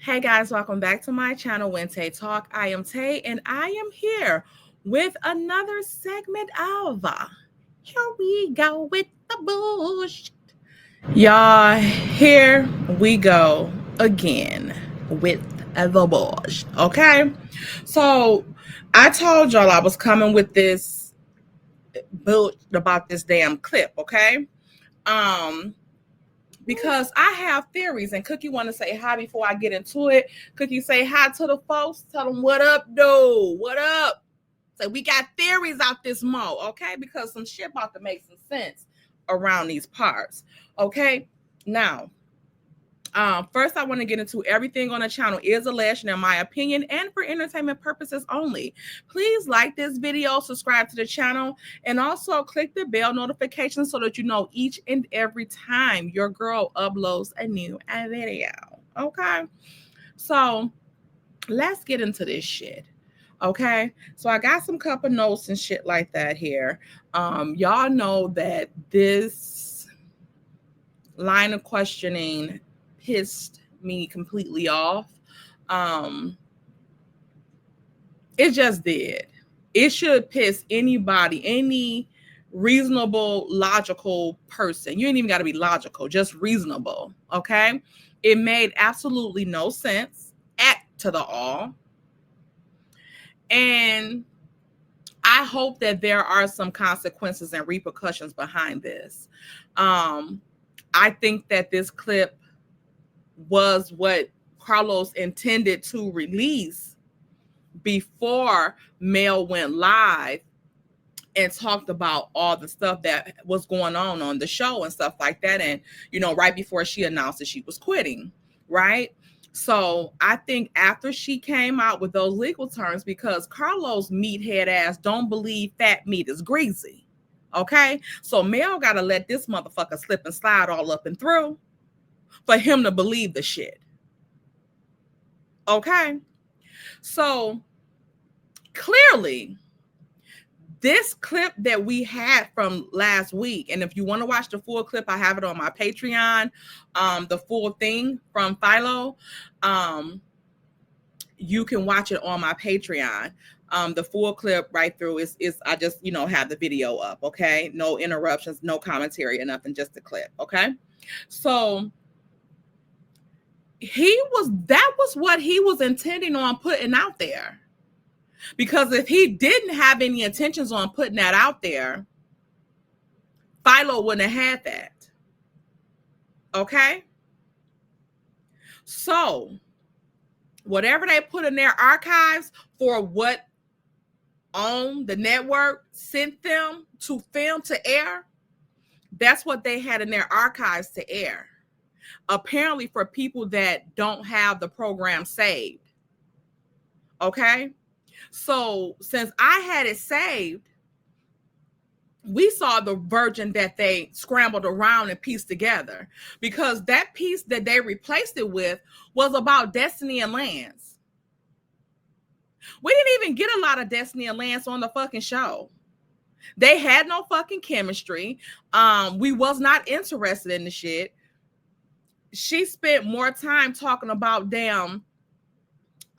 Hey guys, welcome back to my channel, WHENTAYTALK. I am Tay, and I am here with another segment of Here We Go with the Bullshit. Y'all, here we go again with the bullshit, okay? So, I told y'all I was coming with this build about this damn clip, okay? Because I have theories, and Cookie want to say hi before I get into it. Cookie, say hi to the folks. Tell them what up, dude. What up? So we got theories out this mo, okay? Because some shit about to make some sense around these parts, okay? Now, first, I want to get into everything on the channel is alleged, in my opinion, and for entertainment purposes only. Please like this video, subscribe to the channel, and also click the bell notification so that you know each and every time your girl uploads a new video. Okay, so let's get into this shit. Okay, so I got some couple notes and shit like that here. Y'all know that this line of questioning pissed me completely off. It just did. It should piss anybody, any reasonable, logical person. You ain't even got to be logical, just reasonable. Okay. It made absolutely no sense to the all. And I hope that there are some consequences and repercussions behind this. I think that this clip was what Carlos intended to release before Mel went live and talked about all the stuff that was going on the show and stuff like that. And, you know, right before she announced that she was quitting, right? So I think after she came out with those legal terms, because Carlos meathead ass don't believe fat meat is greasy. Okay. So Mel got to let this motherfucker slip and slide all up and through for him to believe the shit. Okay. So clearly, this clip that we had from last week, and if you want to watch the full clip, I have it on my Patreon, the full thing from Philo. You can watch it on my Patreon. The full clip right through is I just, you know, have the video up. Okay. No interruptions, no commentary or nothing, just the clip. Okay. So that was what he was intending on putting out there. Because if he didn't have any intentions on putting that out there, Philo wouldn't have had that. Okay? So, whatever they put in their archives for what on the network sent them to film to air, that's what they had in their archives to air. Apparently for people that don't have the program saved. Okay? So, since I had it saved, we saw the version that they scrambled around and pieced together, because that piece that they replaced it with was about Destiny and Lance. We didn't even get a lot of Destiny and Lance on the fucking show. They had no fucking chemistry. We was not interested in the shit. She spent more time talking about damn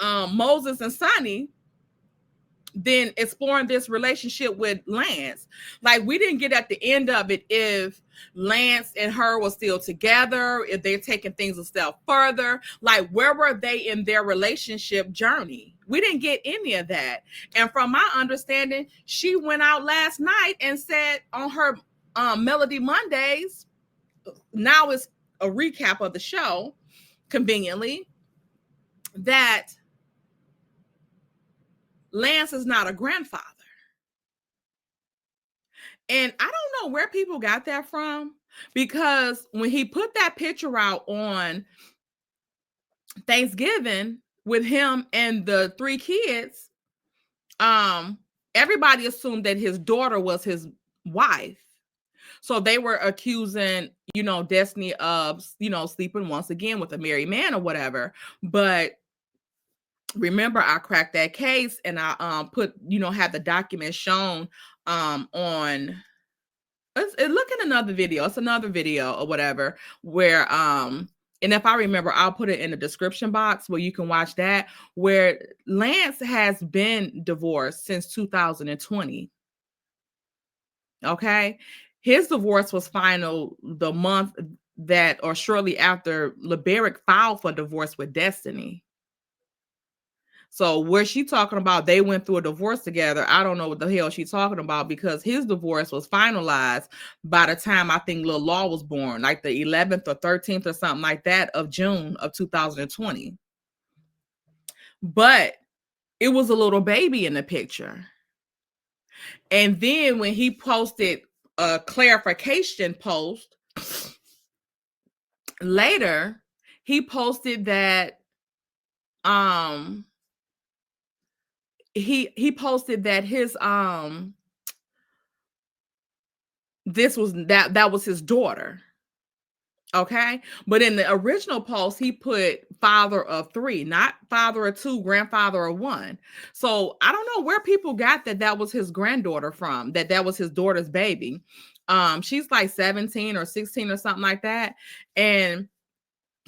Moses and Sonny than exploring this relationship with Lance. Like, we didn't get at the end of it if Lance and her were still together, if they're taking things a step further. Like, where were they in their relationship journey? We didn't get any of that. And from my understanding, she went out last night and said on her Melody Mondays, now it's a recap of the show, conveniently, that Lance is not a grandfather. And I don't know where people got that from, because when he put that picture out on Thanksgiving with him and the 3 kids, everybody assumed that his daughter was his wife. So they were accusing, you know, Destiny of, you know, sleeping once again with a married man or whatever. But remember, I cracked that case and I put, you know, had the documents shown on look at another video. It's another video or whatever where And if I remember, I'll put it in the description box where you can watch that, where Lance has been divorced since 2020. Okay. His divorce was final the month that, or shortly after, LeBerick filed for divorce with Destiny. So where she talking about they went through a divorce together, I don't know what the hell she's talking about, because his divorce was finalized by the time I think Lil Law was born, like the 11th or 13th or something like that of June of 2020. But it was a little baby in the picture. And then when he posted a clarification post later, he posted that he posted that his this was that was his daughter. Okay. But in the original post, he put father of 3, not father of 2, grandfather of 1. So I don't know where people got that was his granddaughter from, that was his daughter's baby. She's like 17 or 16 or something like that. And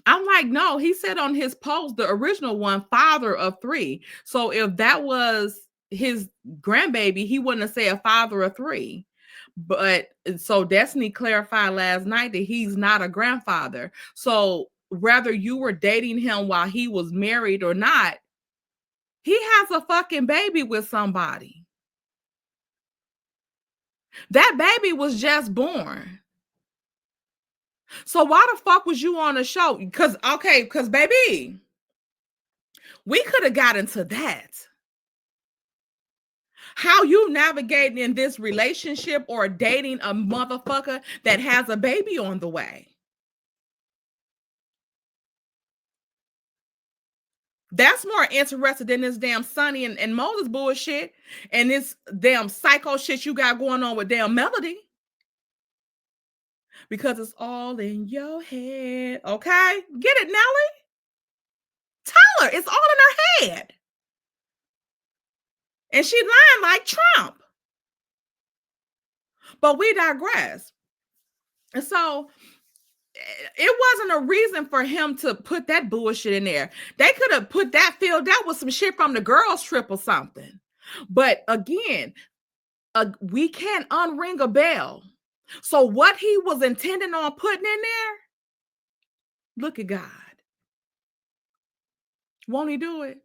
I'm like, no, he said on his post, the original one, father of 3. So if that was his grandbaby, he wouldn't have said father of 3. But so Destiny clarified last night that he's not a grandfather. So whether you were dating him while he was married or not, he has a fucking baby with somebody. That baby was just born. So why the fuck was you on the show? Because baby, we could have got into that. How you navigating in this relationship or dating a motherfucker that has a baby on the way? That's more interested than this damn Sonny and Moses bullshit and this damn psycho shit you got going on with damn Melody. Because it's all in your head. Okay? Get it, Nelly? Tell her it's all in her head. And she lying like Trump. But we digress. And so it wasn't a reason for him to put that bullshit in there. They could have put that filled out with some shit from the girls' trip or something. But again, we can't unring a bell. So what he was intending on putting in there, look at God. Won't he do it?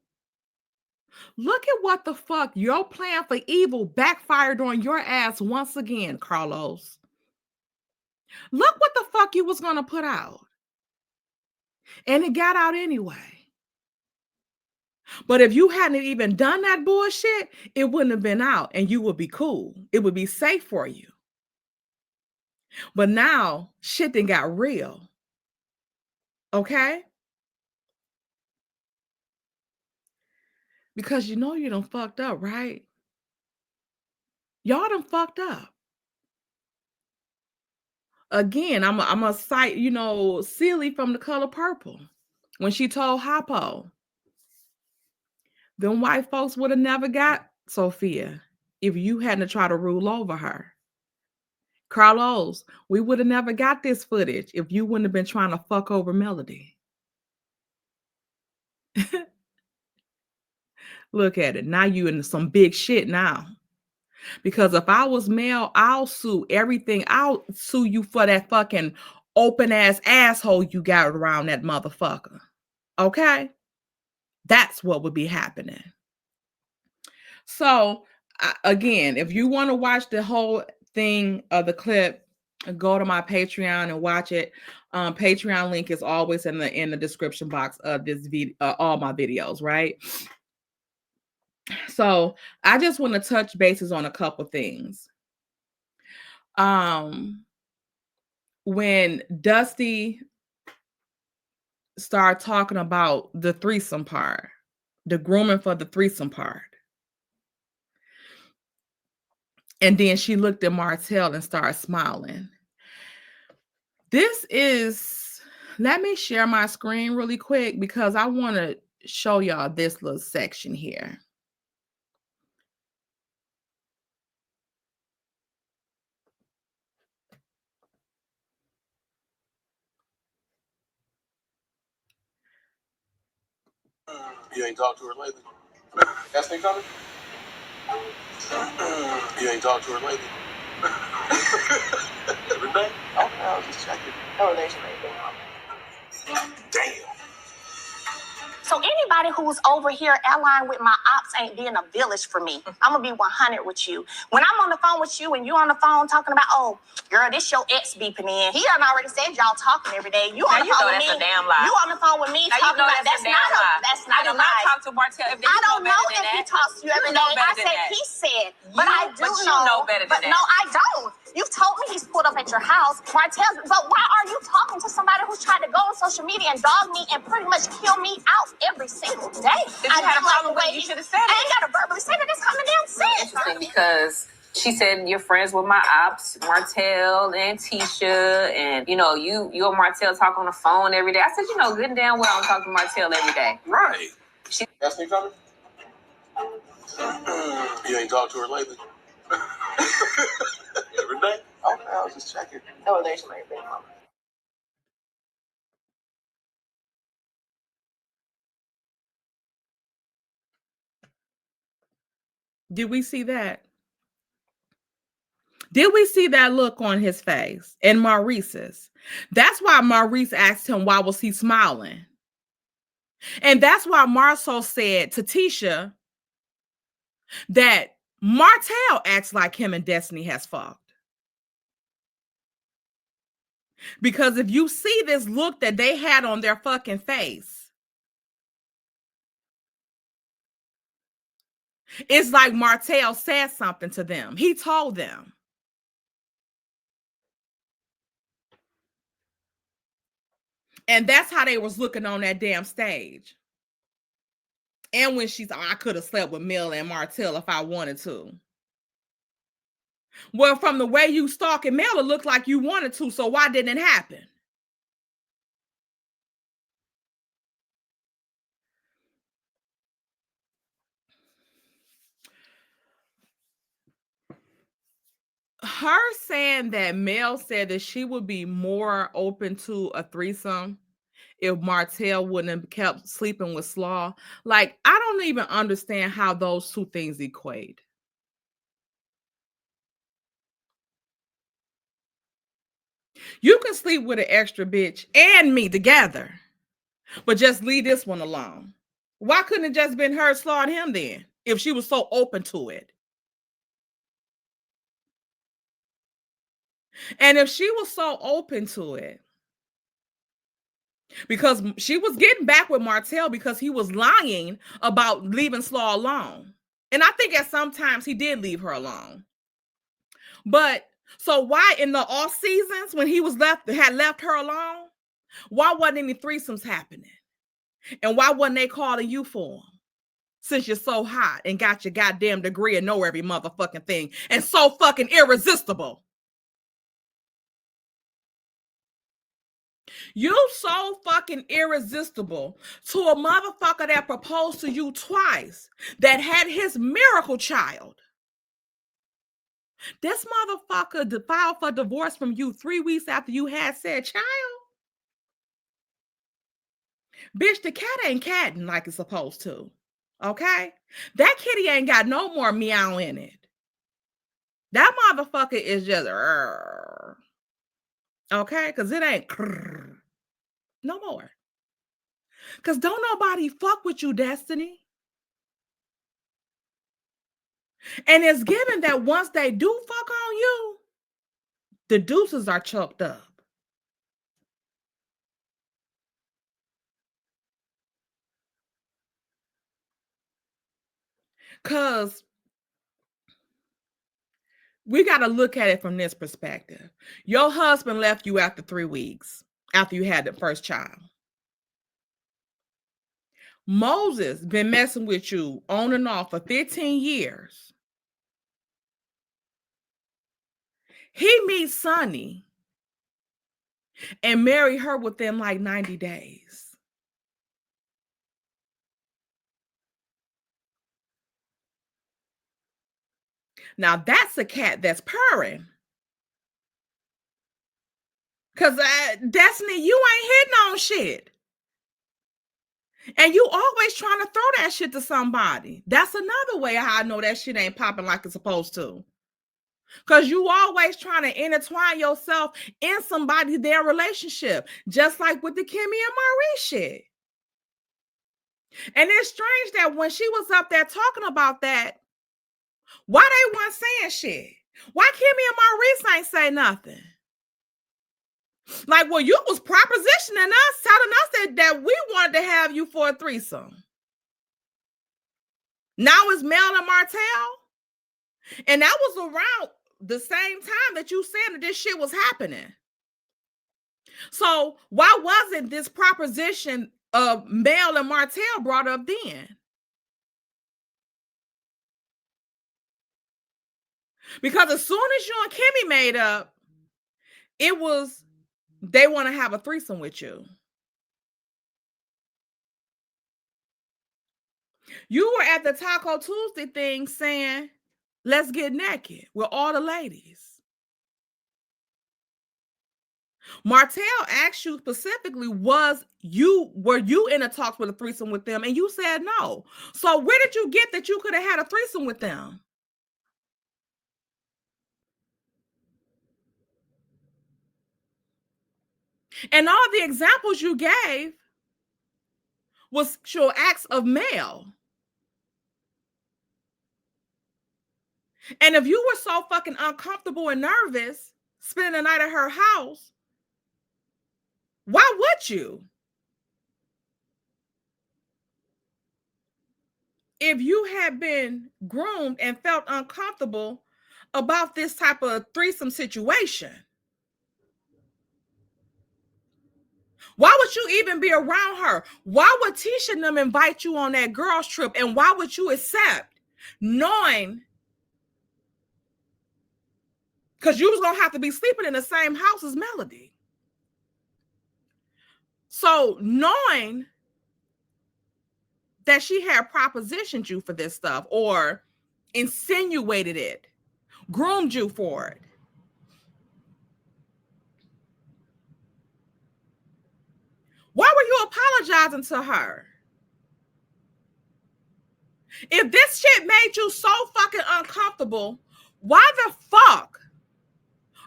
Look at what the fuck your plan for evil backfired on your ass once again, Carlos. Look what the fuck you was going to put out. And it got out anyway. But if you hadn't even done that bullshit, it wouldn't have been out and you would be cool. It would be safe for you. But now shit then got real. Okay? Because you know you done fucked up, right? Y'all done fucked up. Again, I'm a cite, Celie from The Color Purple. When she told Hoppo, them white folks would have never got Sophia if you hadn't tried to rule over her. Carlos, we would have never got this footage if you wouldn't have been trying to fuck over Melody. Look at it. Now you into some big shit now. Because if I was male, I'll sue everything. I'll sue you for that fucking open ass asshole you got around that motherfucker. Okay? That's what would be happening. So, again, if you want to watch the whole thing of the clip, go to my Patreon and watch it. Patreon link is always in the description box of this video, all my videos, right? So I just want to touch bases on a couple things. When Dusty started talking about the threesome part, the grooming for the threesome part, and then she looked at Martell and started smiling. Let me share my screen really quick because I want to show y'all this little section here. You ain't talked to her lately? Destiny coming? You ain't talked to her lately? Every day? Okay, I was just checking. Oh, there's your baby. Damn. So anybody who's over here allying with my ops ain't being a village for me. I'm gonna be 100 with you. When I'm on the phone with you and you on the phone talking about, oh, girl, this your ex beeping in. He done already said y'all talking every day. You on the phone with me. That's a damn lie. You on the phone with me talking about that's not a lie. That's not a lie. I do not talk to Martell every day. I don't know if he talks to you every day. I said he said, but I do know. But you know better than that. But no, I don't. You've told me he's pulled up at your house. Martell, but why are you talking to somebody who's trying to go on social media and dog me and pretty much kill me out every single day? If you had a problem with it, you should have said it. I ain't got to verbally say that. It's coming down sense. Interesting, because she said you're friends with my ops, Martell and Tisha, and you know you and Martell talk on the phone every day. I said, you know, good and damn well I'm talking to Martell every day. Right. That's me coming? You ain't talked to her lately? Every day? Okay, I was just checking. Oh, there's your baby. Did we see that? Did we see that look on his face? And Maurice's. That's why Maurice asked him, why was he smiling? And that's why Marceau said to Tisha that Martell acts like him and Destiny has fucked. Because if you see this look that they had on their fucking face, it's like Martell said something to them. He told them. And that's how they was looking on that damn stage. And when she's, I could have slept with Mel and Martell if I wanted to. Well, from the way you stalking Mel, it looked like you wanted to, so why didn't it happen? Her saying that Mel said that she would be more open to a threesome if Martell wouldn't have kept sleeping with Slaw. Like, I don't even understand how those two things equate. You can sleep with an extra bitch and me together, but just leave this one alone. Why couldn't it just been her, Slaw, and him then, if she was so open to it? And if she was so open to it, because she was getting back with Martell because he was lying about leaving Slaw alone. And I think at some times he did leave her alone. But so why in the off seasons when he was had left her alone, why wasn't any threesomes happening? And why wasn't they calling you for them? Since you're so hot and got your goddamn degree and know every motherfucking thing and so fucking irresistible. You so fucking irresistible to a motherfucker that proposed to you twice, that had his miracle child. This motherfucker filed for divorce from you 3 weeks after you had said child. Bitch, the cat ain't catting like it's supposed to. Okay? That kitty ain't got no more meow in it. That motherfucker is just okay? Because it ain't no more. Because don't nobody fuck with you, Destiny. And it's given that once they do fuck on you, the deuces are choked up. Because we got to look at it from this perspective. Your husband left you after 3 weeks, after you had the first child. Moses been messing with you on and off for 15 years. He meets Sonny and marry her within like 90 days. Now that's a cat that's purring. Because Destiny, you ain't hitting on shit. And you always trying to throw that shit to somebody. That's another way how I know that shit ain't popping like it's supposed to. Because you always trying to intertwine yourself in somebody's their relationship. Just like with the Kimmy and Marie shit. And it's strange that when she was up there talking about that, why they weren't saying shit? Why Kimmy and Maurice ain't say nothing? Like, well, you was propositioning us, telling us that we wanted to have you for a threesome. Now it's Mel and Martell. And that was around the same time that you said that this shit was happening. So why wasn't this proposition of Mel and Martell brought up then? Because as soon as you and Kimmy made up, it was they want to have a threesome with you. You were at the Taco Tuesday thing saying, let's get naked with all the ladies. Martell asked you specifically, were you in a talks with a threesome with them? And you said no. So where did you get that you could have had a threesome with them? And all the examples you gave was your acts of Mel. And if you were so fucking uncomfortable and nervous spending the night at her house, why would you? If you had been groomed and felt uncomfortable about this type of threesome situation, why would you even be around her? Why would Tisha and them invite you on that girls trip? And why would you accept, knowing, because you was going to have to be sleeping in the same house as Melody. So knowing that she had propositioned you for this stuff or insinuated it, groomed you for it, why were you apologizing to her? If this shit made you so fucking uncomfortable, why the fuck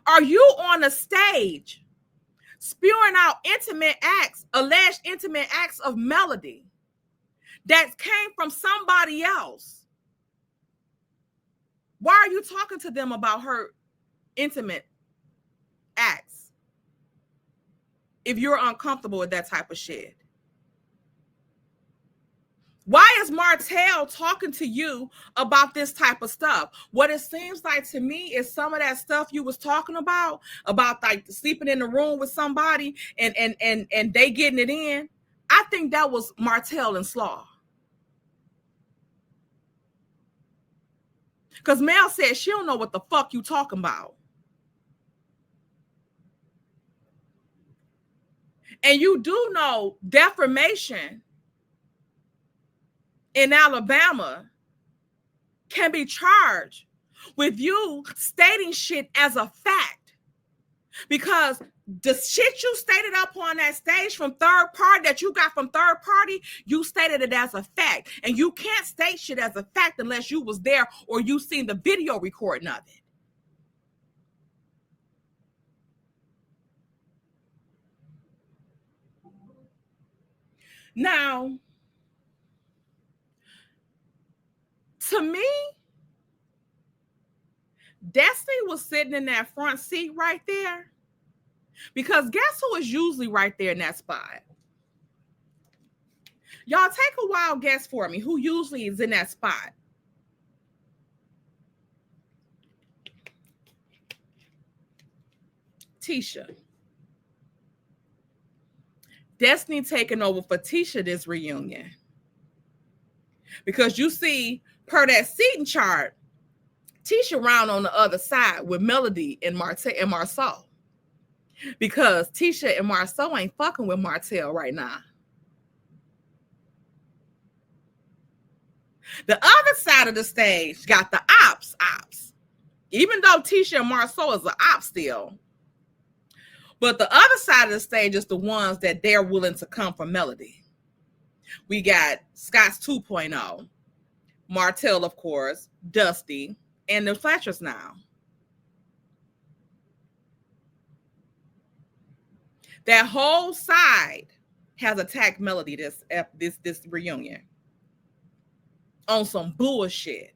are you on a stage spewing out alleged intimate acts of Melody that came from somebody else? Why are you talking to them about her intimate acts if you're uncomfortable with that type of shit? Why is Martell talking to you about this type of stuff? What it seems like to me is some of that stuff you was talking about like sleeping in the room with somebody and they getting it in. I think that was Martell and Slaw. Because Mel said she don't know what the fuck you talking about. And you do know defamation in Alabama can be charged with you stating shit as a fact. Because the shit you stated up on that stage from third party that you got from third party, you stated it as a fact. And you can't state shit as a fact unless you was there or you seen the video recording of it. Now, to me, Destiny was sitting in that front seat right there. Because guess who is usually right there in that spot? Y'all take a wild guess for me. Who usually is in that spot? Tisha. Destiny taking over for Tisha this reunion. Because you see, per that seating chart, Tisha round on the other side with Melody and Marceau. Because Tisha and Marceau ain't fucking with Martell right now. The other side of the stage got the ops. Even though Tisha and Marceau is an op still. But the other side of the stage is the ones that they're willing to come for Melody. We got Scott's 2.0, Martell, of course, Dusty, and the Fletchers now. That whole side has attacked Melody this reunion on some bullshit.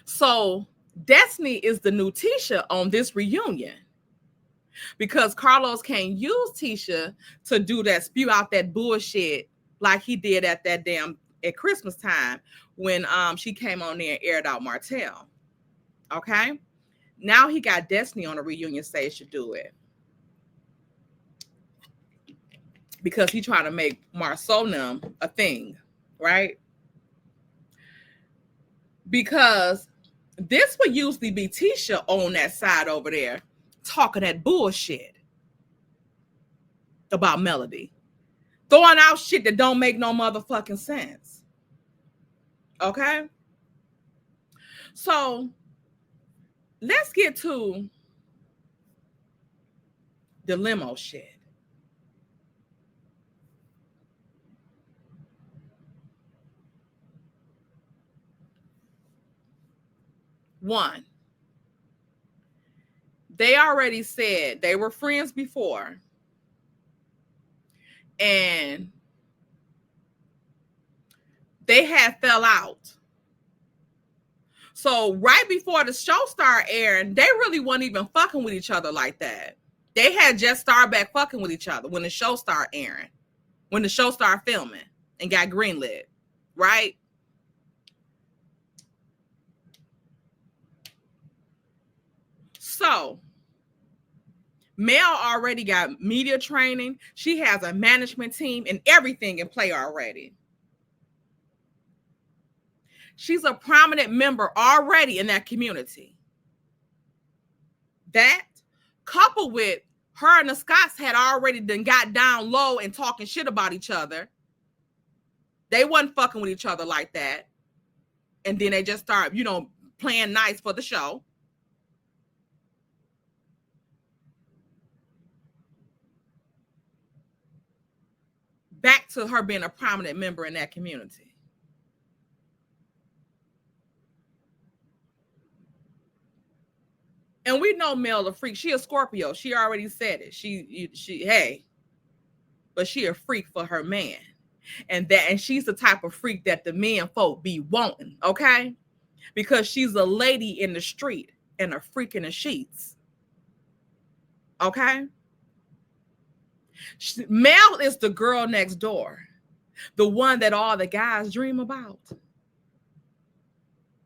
So Destiny is the new Tisha on this reunion because Carlos can't use Tisha to do that, spew out that bullshit like he did at that damn at Christmas time when she came on there and aired out Martell. Okay, now he got Destiny on a reunion stage to do it because he trying to make Marsonum a thing, right? Because this would usually be Tisha on that side over there talking that bullshit about Melody, throwing out shit that don't make no motherfucking sense. Okay? So let's get to the limo shit. One, they already said they were friends before, and they had fell out. So right before the show started airing, they really weren't even fucking with each other like that. They had just started back fucking with each other when the show started airing, when the show started filming and got greenlit, right? So Mel already got media training. She has a management team and everything in play already. She's a prominent member already in that community. That, coupled with her and the Scotts had already done got down low and talking shit about each other. They wasn't fucking with each other like that. And then they just start, playing nice for the show. Back to her being a prominent member in that community. And we know Mel a freak. She a Scorpio. She already said it. Hey, but she a freak for her man. And she's the type of freak that the men folk be wanting, okay? Because she's a lady in the street and a freak in the sheets. Okay? Mel is the girl next door. The one that all the guys dream about.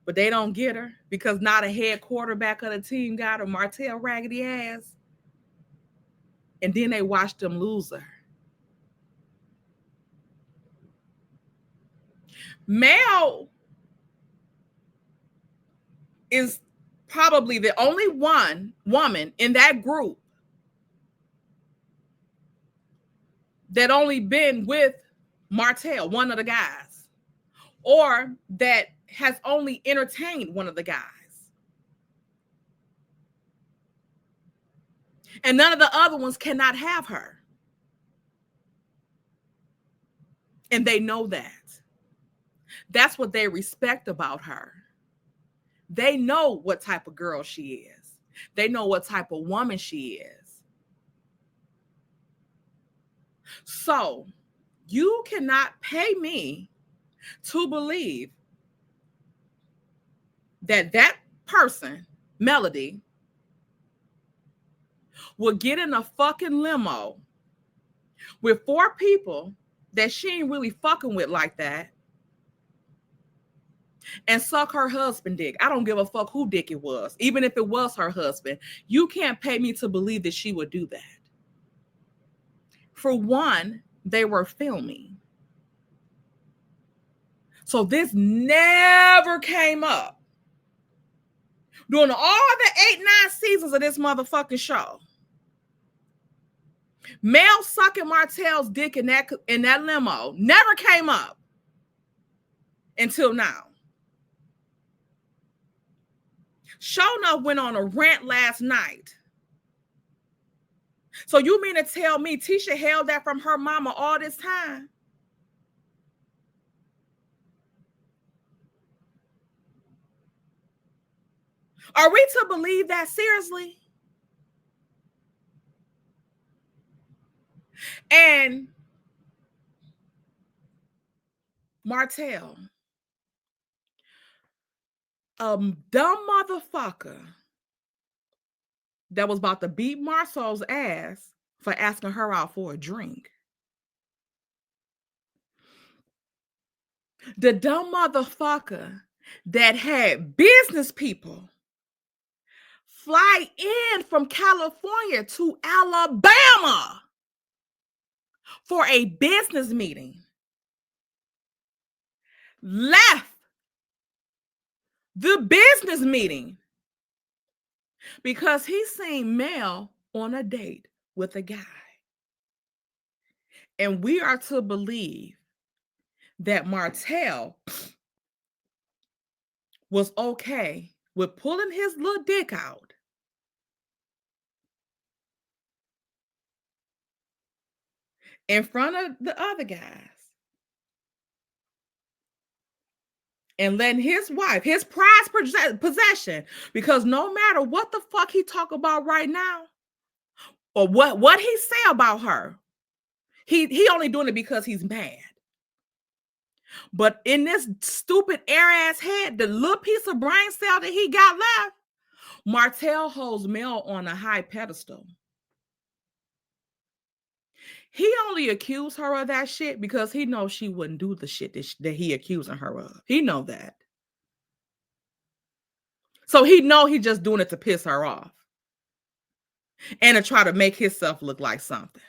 But they don't get her because not a head quarterback of the team got her, Martell raggedy ass. And then they watched them lose her. Mel is probably the only woman in that group that only been with Martell, one of the guys, or that has only entertained one of the guys. And none of the other ones cannot have her. And they know that. That's what they respect about her. They know what type of girl she is. They know what type of woman she is. So you cannot pay me to believe that person, Melody, will get in a fucking limo with 4 people that she ain't really fucking with like that and suck her husband dick. I don't give a fuck who dick it was. Even if it was her husband, you can't pay me to believe that she would do that. For one, they were filming. So this never came up during all the 8-9 seasons of this motherfucking show. Mel sucking Martel's dick in that limo never came up until now. Showna went on a rant last night So you mean to tell me Tisha held that from her mama all this time? Are we to believe that seriously? And Martell, dumb motherfucker that was about to beat Marcel's ass for asking her out for a drink. The dumb motherfucker that had business people fly in from California to Alabama for a business meeting, left the business meeting because he seen Mel on a date with a guy. And we are to believe that Martell was okay with pulling his little dick out in front of the other guys and letting his wife, his prized possession, because no matter what the fuck he talk about right now or what he say about her, he only doing it because he's mad. But in this stupid air-ass head, the little piece of brain cell that he got left, Martell holds Mel on a high pedestal. He only accused her of that shit because he knows she wouldn't do the shit that he accusing her of. He know that. So he know he just doing it to piss her off and to try to make himself look like something.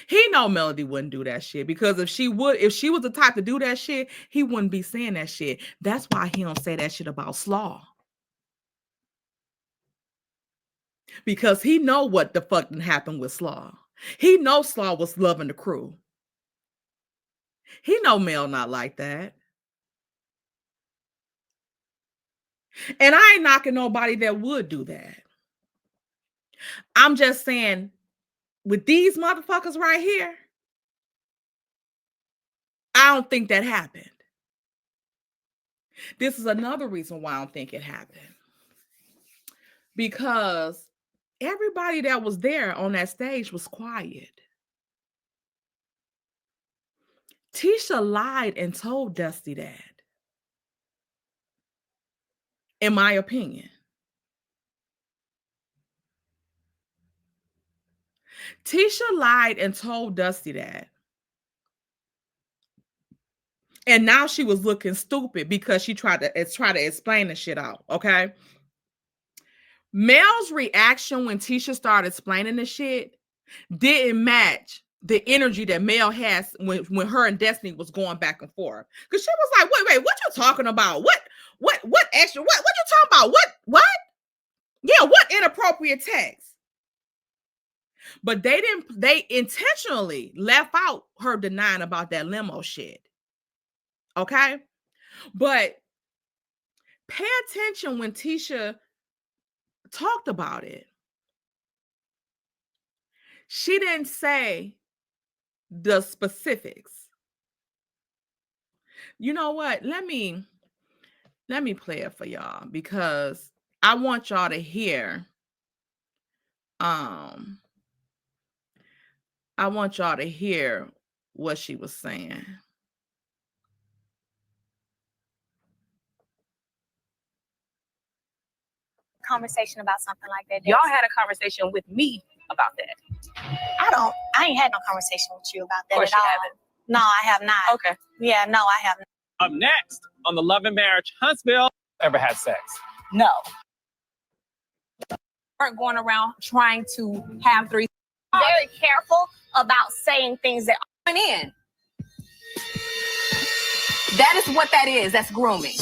He know Melody wouldn't do that shit because if she was the type to do that shit, he wouldn't be saying that shit. That's why he don't say that shit about Slaw. Because he know what the fuck happened with Slaw. He knows Slaw was loving the crew. He know Mel not like that. And I ain't knocking nobody that would do that. I'm just saying, with these motherfuckers right here, I don't think that happened. This is another reason why I don't think it happened. Because everybody that was there on that stage was quiet. Tisha lied and told Dusty that, in my opinion. Tisha lied and told Dusty that. And now she was looking stupid because she tried to explain the shit out, okay? Mel's reaction when Tisha started explaining the shit didn't match the energy that Mel has when her and Destiny was going back and forth. Because she was like, wait, what you talking about? What extra? What you talking about? What? Yeah, what inappropriate text? But they intentionally left out her denying about that limo shit. Okay? But pay attention when Tisha talked about it. She didn't say the specifics. You know what? Let me play it for y'all because I want y'all to hear. I want y'all to hear what she was saying. Conversation about something like that. Y'all had a conversation with me about that. I ain't had no conversation with you about that Of course at all. you haven't. No, I have not. Okay. Yeah, no, I have not. Up next on the Love and Marriage Huntsville. Ever had sex? No. Weren't going around trying to have threesome. Very careful about saying things that Coming in. That is what that is. That's grooming.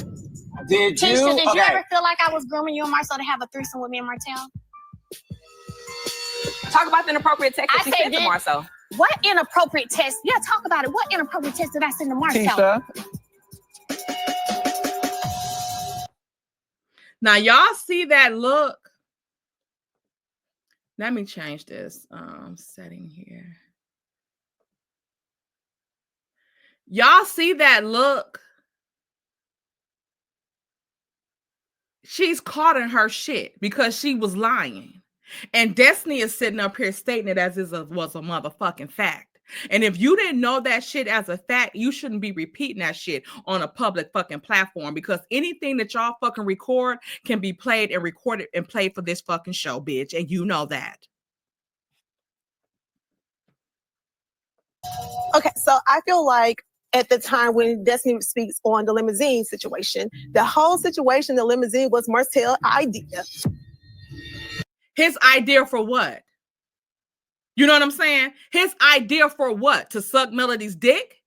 Did Tisha, you? did you ever feel like I was grooming you and Marcel to have a threesome with me and Martel? Talk about the inappropriate text that I you said sent to Marcel. What inappropriate text? Yeah, talk about it. What inappropriate text did I send to Marcel? Now, y'all see that look? Let me change this setting here. Y'all see that look? She's caught in her shit because she was lying. And Destiny is sitting up here stating it as if it was a motherfucking fact. And if you didn't know that shit as a fact, you shouldn't be repeating that shit on a public fucking platform, because anything that y'all fucking record can be played and recorded and played for this fucking show, bitch. And you know that. Okay, so I feel like at the time when Destiny speaks on the limousine situation, the whole situation, the limousine was Martel's idea. His idea for what? You know what I'm saying? His idea for what? To suck Melody's dick?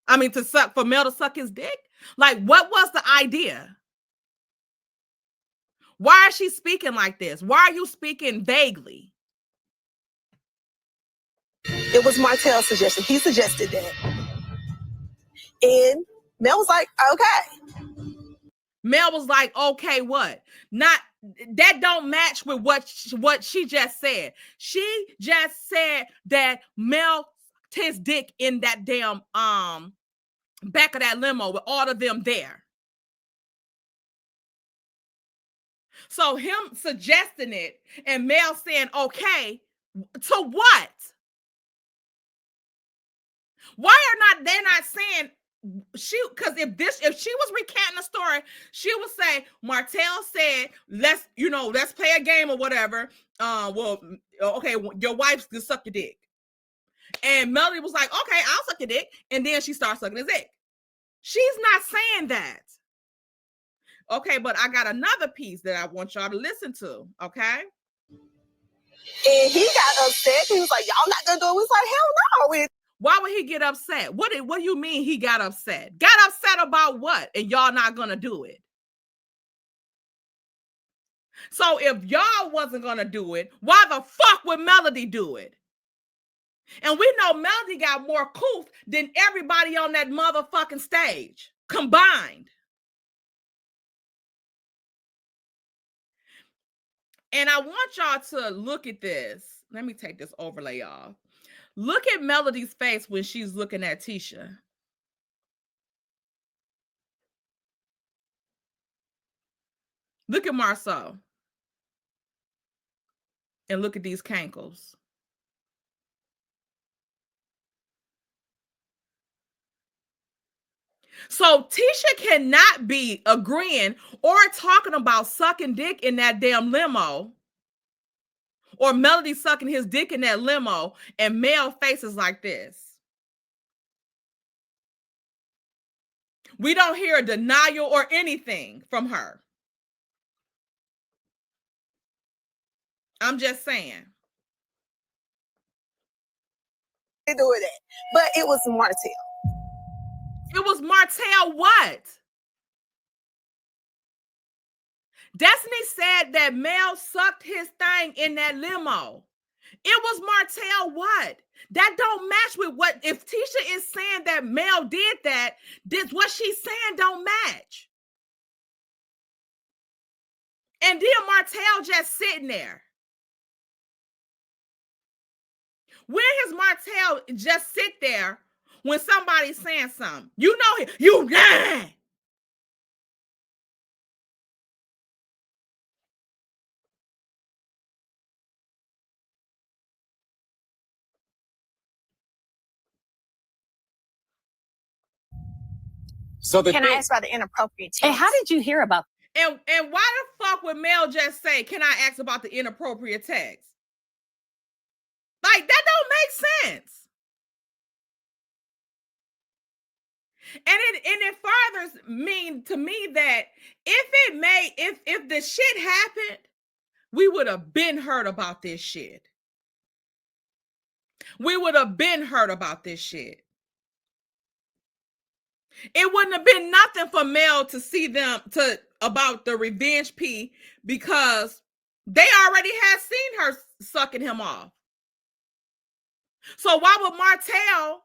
I mean, for Mel to suck his dick? Like, what was the idea? Why is she speaking like this? Why are you speaking vaguely? It was Martel's suggestion. He suggested that. And Mel was like, okay. Mel was like, okay, what? Not that don't match with what she just said. She just said that Mel sucked his dick in that damn back of that limo with all of them there. So him suggesting it and Mel saying, okay, to what? Why are they not saying because if she was recanting the story, she would say Martell said, let's play a game or whatever. Well, okay, your wife can suck your dick. And Melody was like, okay, I'll suck your dick. And then she starts sucking his dick. She's not saying that. Okay, but I got another piece that I want y'all to listen to, okay? And he got upset. He was like, y'all not gonna do it. We was like, hell no. Why would he get upset? What do you mean he got upset? Got upset about what? And y'all not gonna do it. So if y'all wasn't gonna do it, why the fuck would Melody do it? And we know Melody got more coof than everybody on that motherfucking stage combined. And I want y'all to look at this. Let me take this overlay off. Look at Melody's face when she's looking at Tisha. Look at Marceau. And look at these cankles. So Tisha cannot be agreeing or talking about sucking dick in that damn limo, or Melody sucking his dick in that limo, and Mel faces like this. We don't hear a denial or anything from her. I'm just saying. They doing that. But it was Martel. It was Martel what? Destiny said that Mel sucked his thing in that limo. It was Martel what? That don't match with what, if Tisha is saying that Mel did that, this what she's saying don't match. And then Martel just sitting there. Where has Martel just sit there when somebody's saying something? You know him. You lying. So can I ask about the inappropriate text? And how did you hear about And why the fuck would Mel just say, can I ask about the inappropriate text? Like, that don't make sense. And it further mean to me that if the shit happened, we would have been heard about this shit. We would have been heard about this shit. It wouldn't have been nothing for Mel to see them about the revenge P, because they already had seen her sucking him off. So why would Martel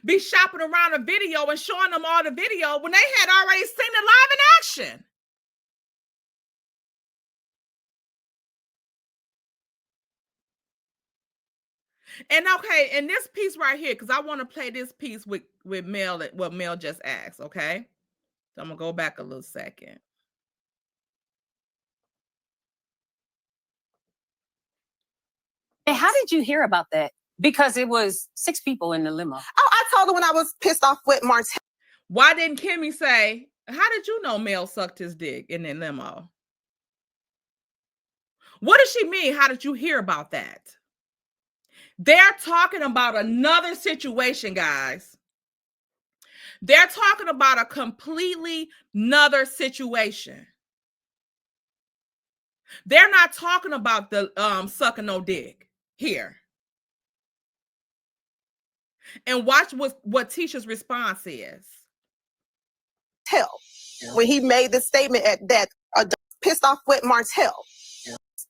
be shopping around a video and showing them all the video when they had already seen it live in action? And okay, and this piece right here, because I want to play this piece with Mel, what Mel just asked, okay? So I'm going to go back a little second. And how did you hear about that? Because it was 6 people in the limo. Oh, I told her when I was pissed off with Martel. Why didn't Kimmy say, how did you know Mel sucked his dick in the limo? What does she mean? How did you hear about that? They're talking about another situation, guys. They're talking about a completely another situation. They're not talking about the sucking no dick here. And watch what Tisha's response is. When he made the statement at that pissed off with Martel.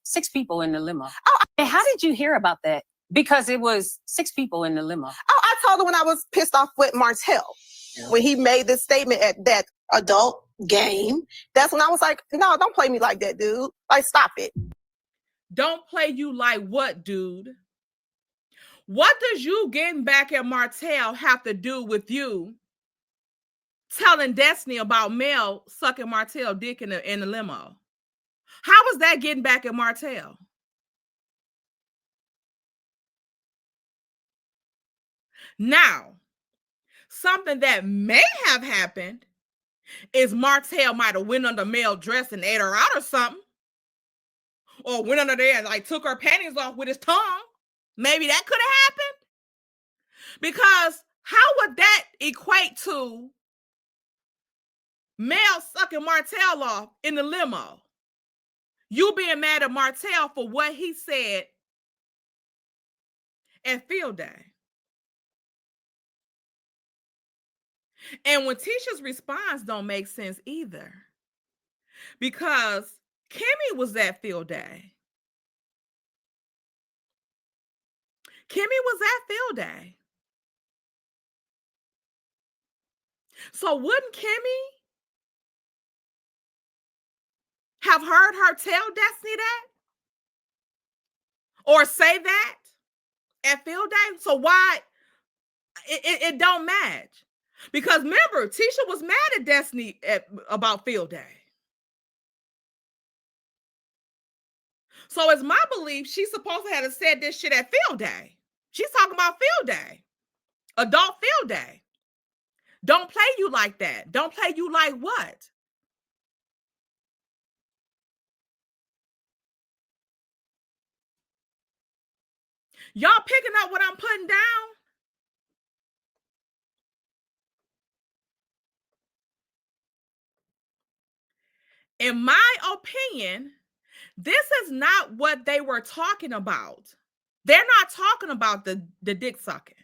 6 people in the limo. Oh, and how did you hear about that? Because it was 6 people in the limo. Oh, I told her when I was pissed off with Martel. When he made the statement at that adult game, that's when I was like, no, don't play me like that, dude. Like, stop it. Don't play you like what, dude? What does you getting back at Martel have to do with you telling Destiny about Mel sucking Martel dick in the limo? How is that getting back at Martel? Now, something that may have happened is Martel might have went under Mel dress and ate her out or something. Or went under there and like took her panties off with his tongue. Maybe that could have happened. Because how would that equate to Mel sucking Martel off in the limo? You being mad at Martel for what he said at field day. And when Tisha's response don't make sense either. Because Kimmy was at field day. Kimmy was at field day. So wouldn't Kimmy have heard her tell Destiny that? Or say that at field day? So why it don't match? Because remember, Tisha was mad at Destiny about field day. So it's my belief she's supposed to have said this shit at field day. She's talking about field day. Adult field day. Don't play you like that. Don't play you like what? Y'all picking up what I'm putting down? In my opinion, this is not what they were talking about. They're not talking about the dick sucking.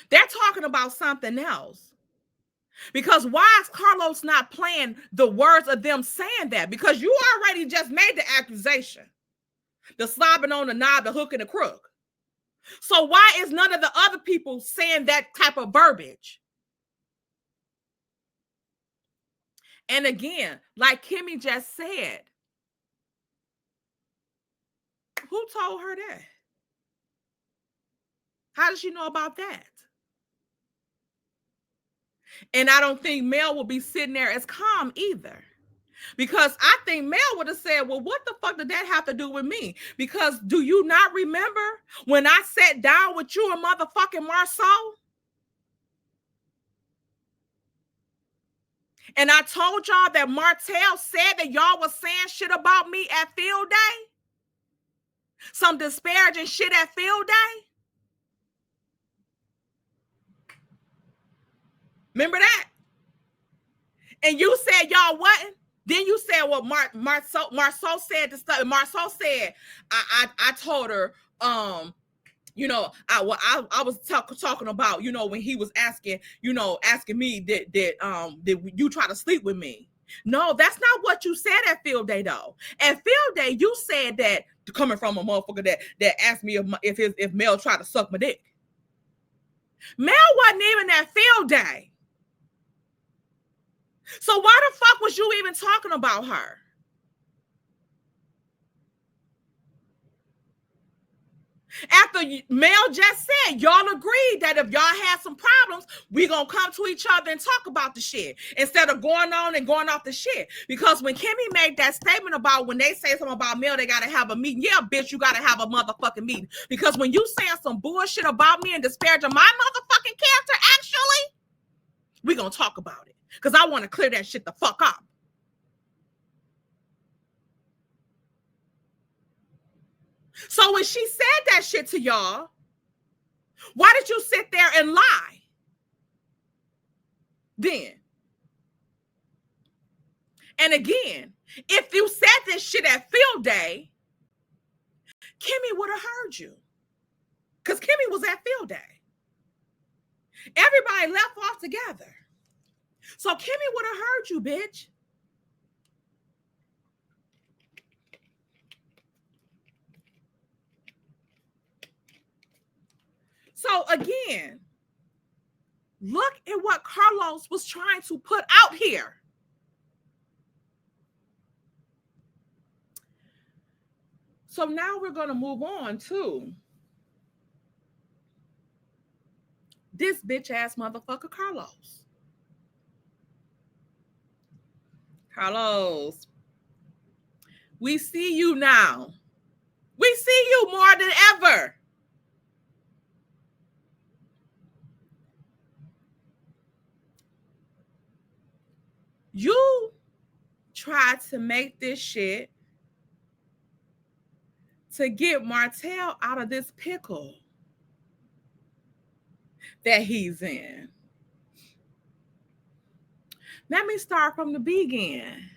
They're talking about something else. Because why is Carlos not playing the words of them saying that? Because you already just made the accusation. The slobbing on the knob, the hook and the crook. So why is none of the other people saying that type of verbiage? And again, like Kimmy just said, who told her that? How does she know about that? And I don't think Mel will be sitting there as calm either. Because I think Mel would have said, well, what the fuck did that have to do with me? Because do you not remember when I sat down with you and motherfucking Marceau? And I told y'all that Martel said that y'all was saying shit about me at field day? Some disparaging shit at field day? Remember that? And you said y'all wasn't? Then you said what Marceau said to stuff. Marceau said, I told her, you know, I was talking about, you know, when he was asking me did you try to sleep with me? No, that's not what you said at field day though. At field day, you said that coming from a motherfucker that asked me if Mel tried to suck my dick. Mel wasn't even at field day. So why the fuck was you even talking about her? After Mel just said, y'all agreed that if y'all had some problems, we gonna come to each other and talk about the shit instead of going on and going off the shit. Because when Kimmy made that statement about when they say something about Mel, they gotta have a meeting. Yeah, bitch, you gotta have a motherfucking meeting. Because when you saying some bullshit about me and disparaging my motherfucking character, actually, we gonna talk about it. Because I want to clear that shit the fuck up. So when she said that shit to y'all, why did you sit there and lie then? And again, if you said this shit at field day, Kimmy would have heard you. Because Kimmy was at field day. Everybody left off together. So Kimmy would have heard you, bitch. So again, look at what Carlos was trying to put out here. So now we're going to move on to this bitch ass motherfucker, Carlos. Carlos, we see you now. We see you more than ever. You tried to make this shit to get Martell out of this pickle that he's in. Let me start from the beginning.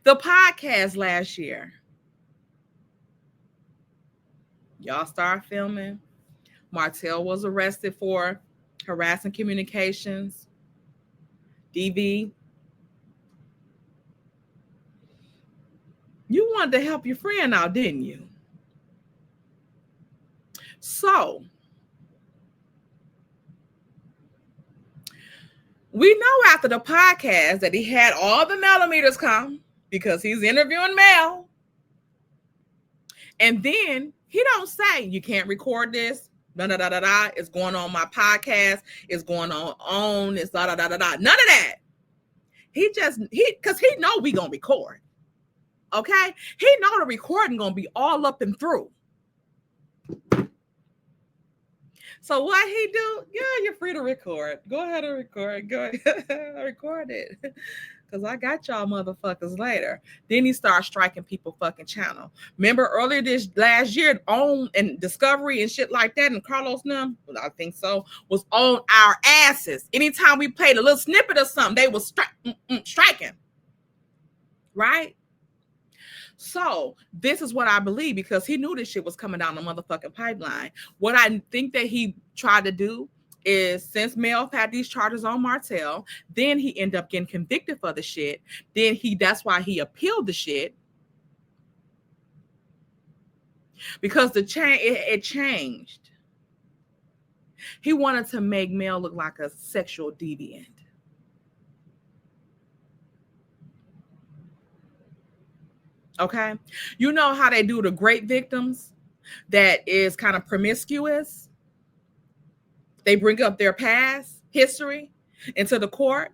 The podcast last year. Y'all start filming. Martell was arrested for harassing communications. DV. You wanted to help your friend out, didn't you? So, we know after the podcast that he had all the millimeters come because he's interviewing Mel. And then he don't say, you can't record this. It's going on my podcast. It's going on. It's None of that. Because he know we going to record. Okay? He know the recording going to be all up and through. So what he do? Yeah, you're free to record. Go ahead and record. Go ahead. Record it. Because I got y'all motherfuckers later. Then he started striking people fucking channel. Remember earlier this last year, on and Discovery and shit like that, and Carlos them, I think so, was on our asses. Anytime we played a little snippet of something, they was striking. Right? So this is what I believe, because he knew this shit was coming down the motherfucking pipeline. What I think that he tried to do is, since Mel had these charges on Martell, then he ended up getting convicted for the shit. Then that's why he appealed the shit. Because it changed. He wanted to make Mel look like a sexual deviant. Okay? You know how they do the great victims that is kind of promiscuous? They bring up their past history into the court.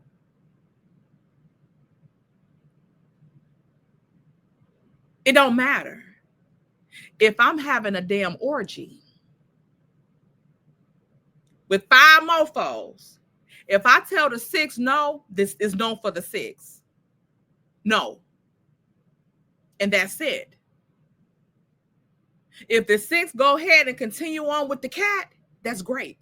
It don't matter. If I'm having a damn orgy with 5 mofos, if I tell the 6 no, this is no for the 6. No. And that's it. If the 6 go ahead and continue on with the cat, that's great.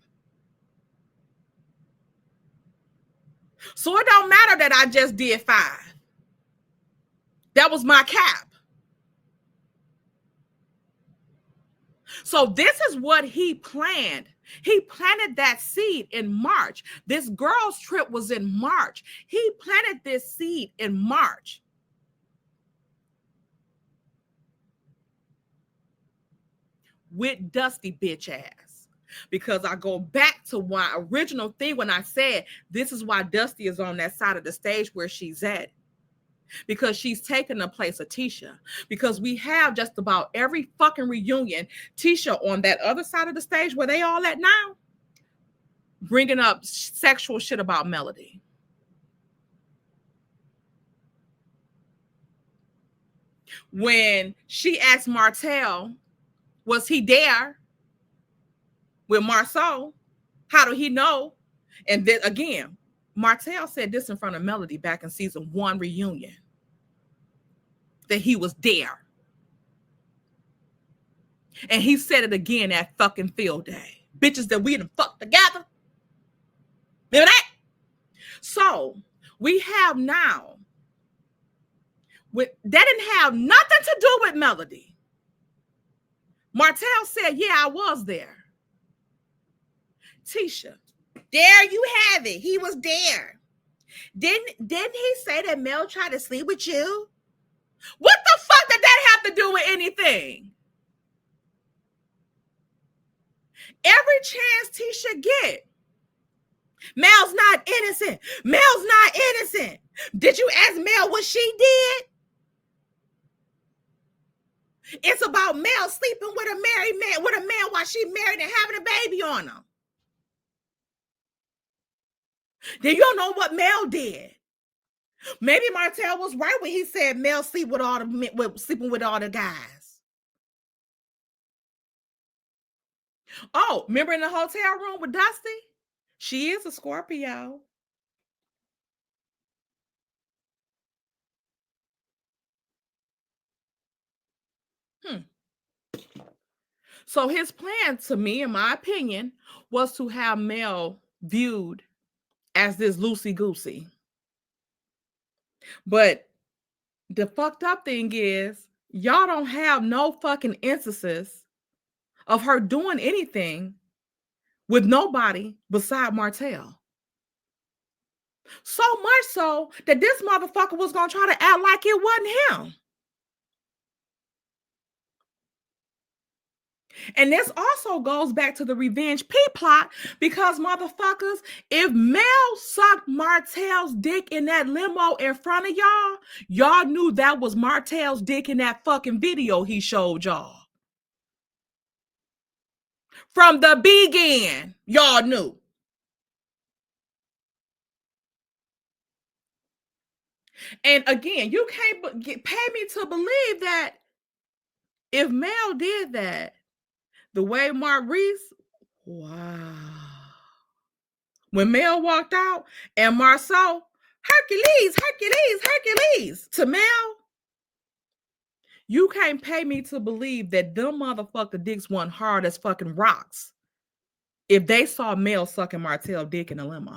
So it don't matter that I just did 5. That was my cap. So this is what he planned. He planted that seed in March. This girl's trip was in March. He planted this seed in March. With Dusty bitch ass. Because I go back to my original thing when I said this is why Dusty is on that side of the stage where she's at. because she's taken the place of Tisha. Because we have just about every fucking reunion, Tisha on that other side of the stage where they all at now, bringing up sexual shit about Melody. When she asked Martell, was he there with Marceau? How do he know? And then again, Martell said this in front of Melody back in season 1 reunion, that he was there. And he said it again at fucking field day. Bitches that we done fucked together. Remember that? So we have now, that didn't have nothing to do with Melody. Martell said, yeah, I was there. Tisha, there you have it. He was there. Didn't he say that Mel tried to sleep with you? What the fuck did that have to do with anything? Every chance Tisha get, Mel's not innocent. Mel's not innocent. Did you ask Mel what she did? It's about Mel sleeping with a married man, with a man while she married and having a baby on him. Then you don't know what Mel did. Maybe Martell was right when he said Mel sleeping with all the guys. Oh, remember in the hotel room with Dusty? She is a Scorpio. So his plan, to me, in my opinion, was to have Mel viewed as this loosey-goosey. But the fucked up thing is, y'all don't have no fucking instances of her doing anything with nobody beside Martell. So much so that this motherfucker was gonna try to act like it wasn't him. And this also goes back to the revenge P plot, because motherfuckers, if Mel sucked Martel's dick in that limo in front of y'all, y'all knew that was Martel's dick in that fucking video he showed y'all. From the beginning, y'all knew. And again, you can't pay me to believe that if Mel did that, the way Maurice, wow. When Mel walked out and Marceau, Hercules, Hercules, Hercules, to Mel, you can't pay me to believe that them motherfucker dicks went hard as fucking rocks if they saw Mel sucking Martell dick in a limo.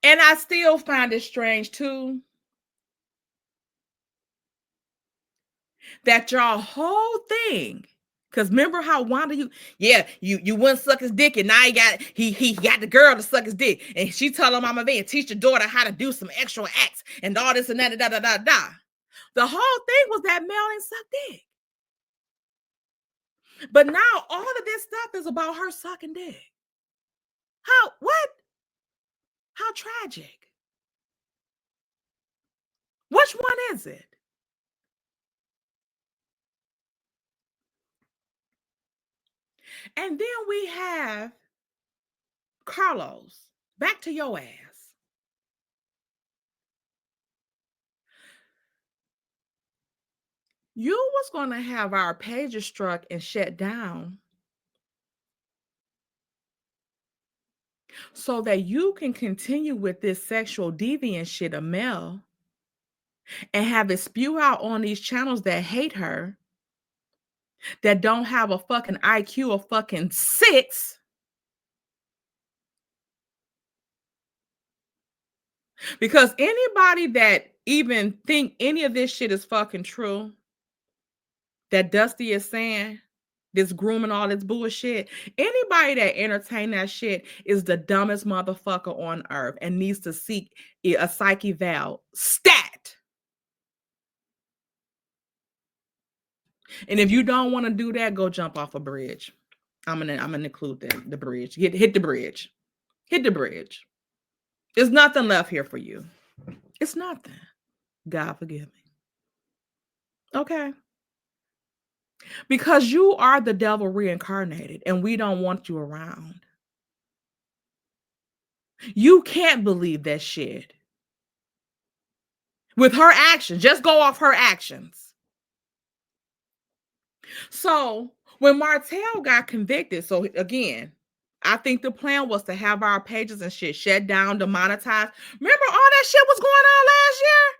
And I still find it strange too that y'all whole thing, because remember how Wanda, you wouldn't suck his dick, and now he got the girl to suck his dick, and she told him, Mama Van, teach your daughter how to do some extra acts and all this and that, da da da da. The whole thing was that Mel ain't suck dick. But now all of this stuff is about her sucking dick. How tragic. Which one is it? And then we have Carlos. Back to your ass. You was going to have our pager struck and shut down so that you can continue with this sexual deviant shit of Mel and have it spew out on these channels that hate her, that don't have a fucking IQ of fucking 6. Because anybody that even think any of this shit is fucking true, that Dusty is saying, this grooming, all this bullshit, anybody that entertain that shit is the dumbest motherfucker on earth and needs to seek a psych eval stat. And if you don't want to do that, go jump off a bridge. I'm gonna include the bridge. Hit the bridge. Hit the bridge. There's nothing left here for you. It's nothing. God forgive me. Okay. Because you are the devil reincarnated and we don't want you around. You can't believe that shit. With her actions, just go off her actions. So when Martell got convicted, so again, I think the plan was to have our pages and shit shut down, demonetized. Remember all that shit was going on last year?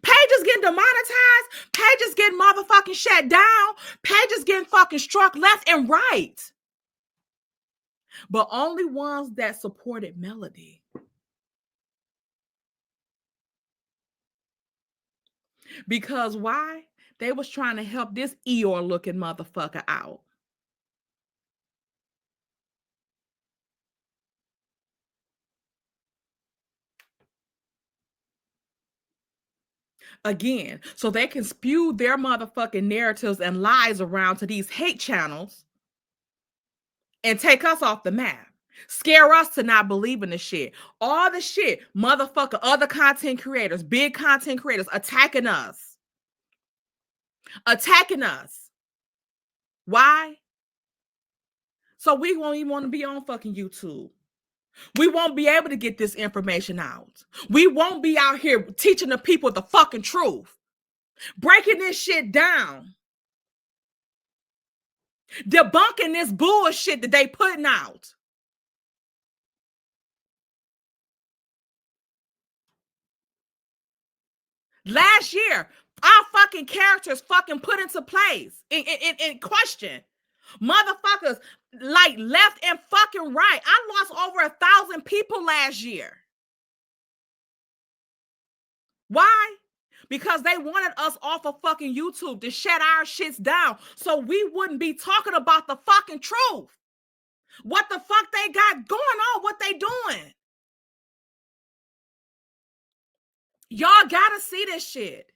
Pages getting demonetized, pages getting motherfucking shut down, pages getting fucking struck left and right. But only ones that supported Melody. Because why? They was trying to help this Eeyore looking motherfucker out. Again, so they can spew their motherfucking narratives and lies around to these hate channels and take us off the map. Scare us to not believe in the shit. All the shit, motherfucker, other content creators, big content creators attacking us. Attacking us. Why? So we won't even want to be on fucking YouTube. We won't be able to get this information out. We won't be out here teaching the people the fucking truth. Breaking this shit down. Debunking this bullshit that they putting out. Last year, our fucking characters fucking put into place in question. Motherfuckers like left and fucking right. I lost over 1,000 people last year. Why? Because they wanted us off of fucking YouTube to shut our shits down so we wouldn't be talking about the fucking truth. What the fuck they got going on, what they doing. Y'all gotta see this shit.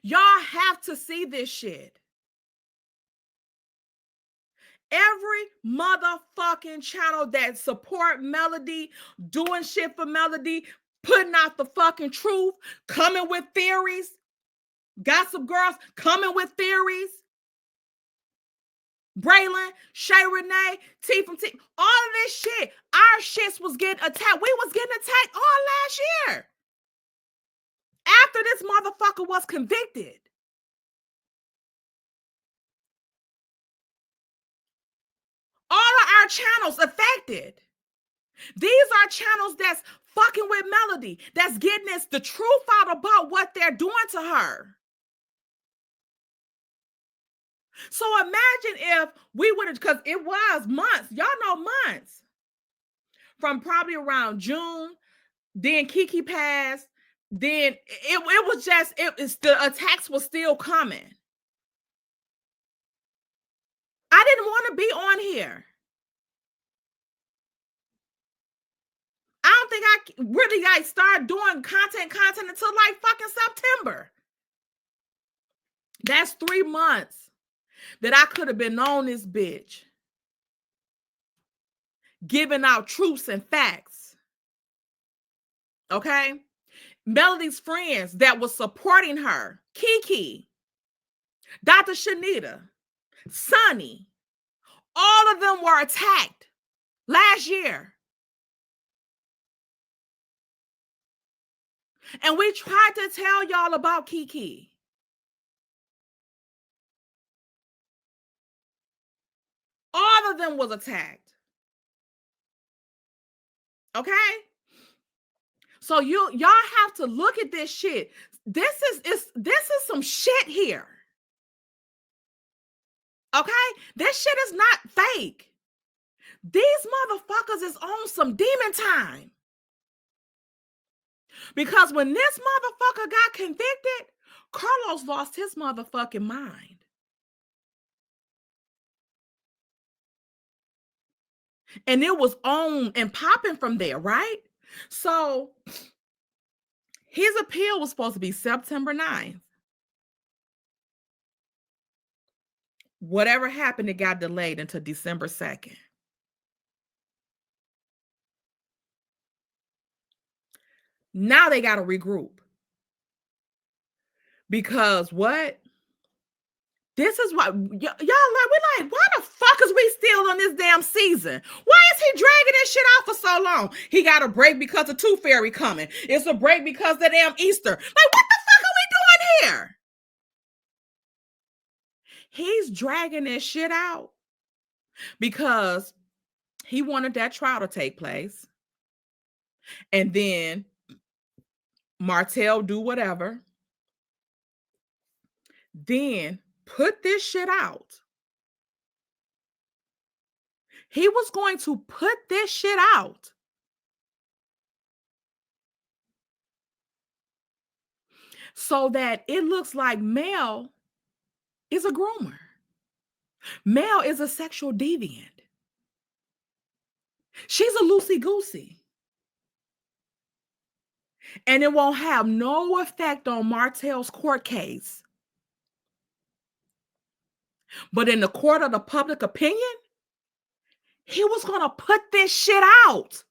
Y'all have to see this shit. Every motherfucking channel that support Melody, doing shit for Melody, putting out the fucking truth, coming with theories. Gossip Girls coming with theories. Braylon, Shay Renee, T from T, all of this shit. Our shits was getting attacked. We was getting attacked all last year. After this motherfucker was convicted. All of our channels affected. These are channels that's fucking with Melody, that's getting the truth out about what they're doing to her. So imagine if we would have, because it was months, y'all know months, from probably around June, then Kiki passed, then it was just, the attacks were still coming. I didn't want to be on here. I don't think I really started doing content until like fucking September. That's 3 months that I could have been on this bitch, giving out truths and facts. Okay? Melody's friends that was supporting her, Kiki, Dr. Shanita, Sunny, all of them were attacked last year. And we tried to tell y'all about Kiki. All of them was attacked. Okay? So y'all have to look at this shit. This is some shit here. Okay? This shit is not fake. These motherfuckers is on some demon time. Because when this motherfucker got convicted, Carlos lost his motherfucking mind. And it was on and popping from there, right? So his appeal was supposed to be September 9th. Whatever happened, it got delayed until December 2nd. Now they got to regroup. Because what? This is what y'all like. We're like, why the fuck is we still on this damn season? Why is he dragging this shit out for so long? He got a break because the Tooth Fairy coming. It's a break because of the damn Easter. Like, what the fuck are we doing here? He's dragging this shit out because he wanted that trial to take place. And then Martell do whatever. Then put this shit out. He was going to put this shit out. So that it looks like Mel is a groomer. Mel is a sexual deviant. She's a loosey-goosey. And it won't have no effect on Martel's court case. But in the court of the public opinion, he was going to put this shit out.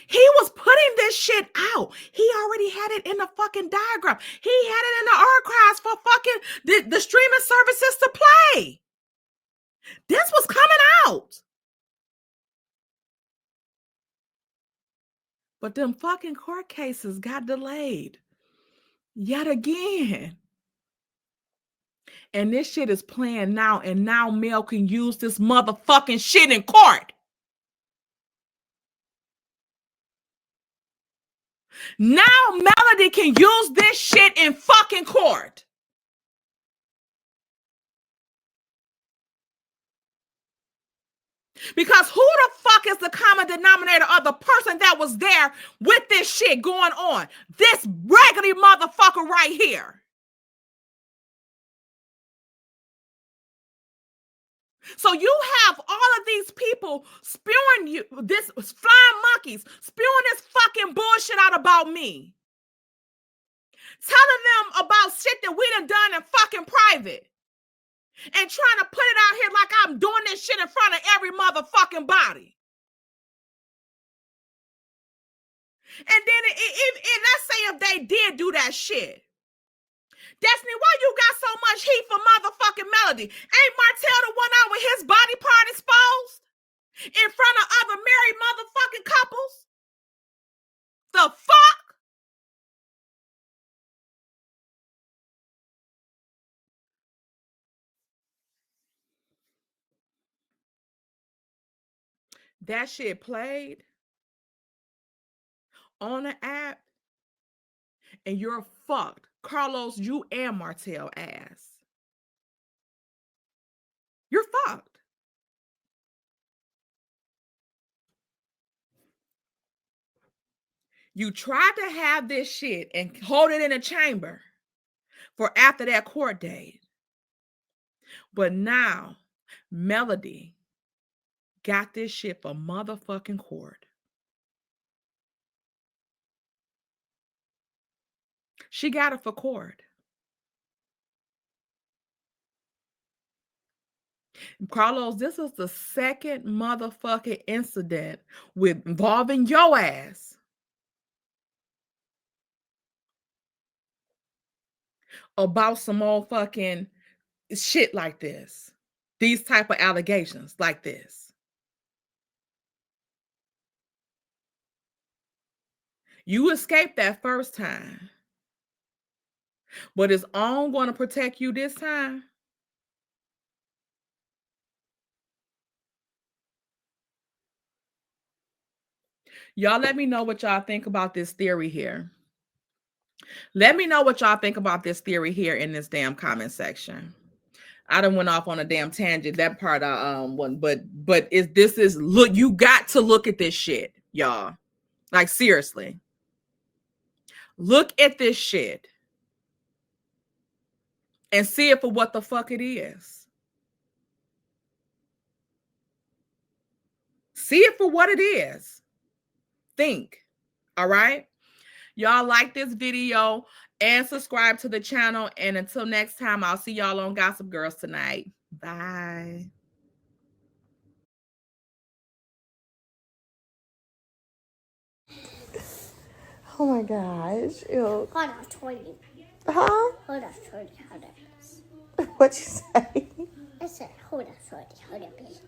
He was putting this shit out. He already had it in the fucking diagram. He had it in the archives for fucking the streaming services to play. This was coming out. But them fucking court cases got delayed yet again. And this shit is playing now, and now Mel can use this motherfucking shit in court. Now Melody can use this shit in fucking court. Because who the fuck is the common denominator of the person that was there with this shit going on? This raggedy motherfucker right here. So you have all of these people spewing you, this flying monkeys, spewing this fucking bullshit out about me. Telling them about shit that we done in fucking private. And trying to put it out here like I'm doing this shit in front of every motherfucking body. And then let's say if they did do that shit. Destiny, why you got so much heat for motherfucking Melody? Ain't Martell the one out with his body part exposed? In front of other married motherfucking couples? The fuck? That shit played on the app, and you're fucked. Carlos, you and Martell ass. You're fucked. You tried to have this shit and hold it in a chamber for after that court date. But now, Melody got this shit for motherfucking court. She got it for court. Carlos, this is the second motherfucking incident involving your ass. About some old fucking shit like this. These type of allegations like this. You escaped that first time. But is OWN going to protect you this time? Y'all let me know what y'all think about this theory here. Let me know what y'all think about this theory here in this damn comment section. I done went off on a damn tangent. That part but look, you got to look at this shit, y'all. Like seriously. Look at this shit. And see it for what the fuck it is. See it for what it is. Think. All right? Y'all like this video and subscribe to the channel. And until next time, I'll see y'all on Gossip Girls tonight. Bye. Oh my gosh. Ew. Hold on, 20. Huh? Hold on, 20. Hold on, please. What'd you say? I said, hold on, 20. Hold on, please.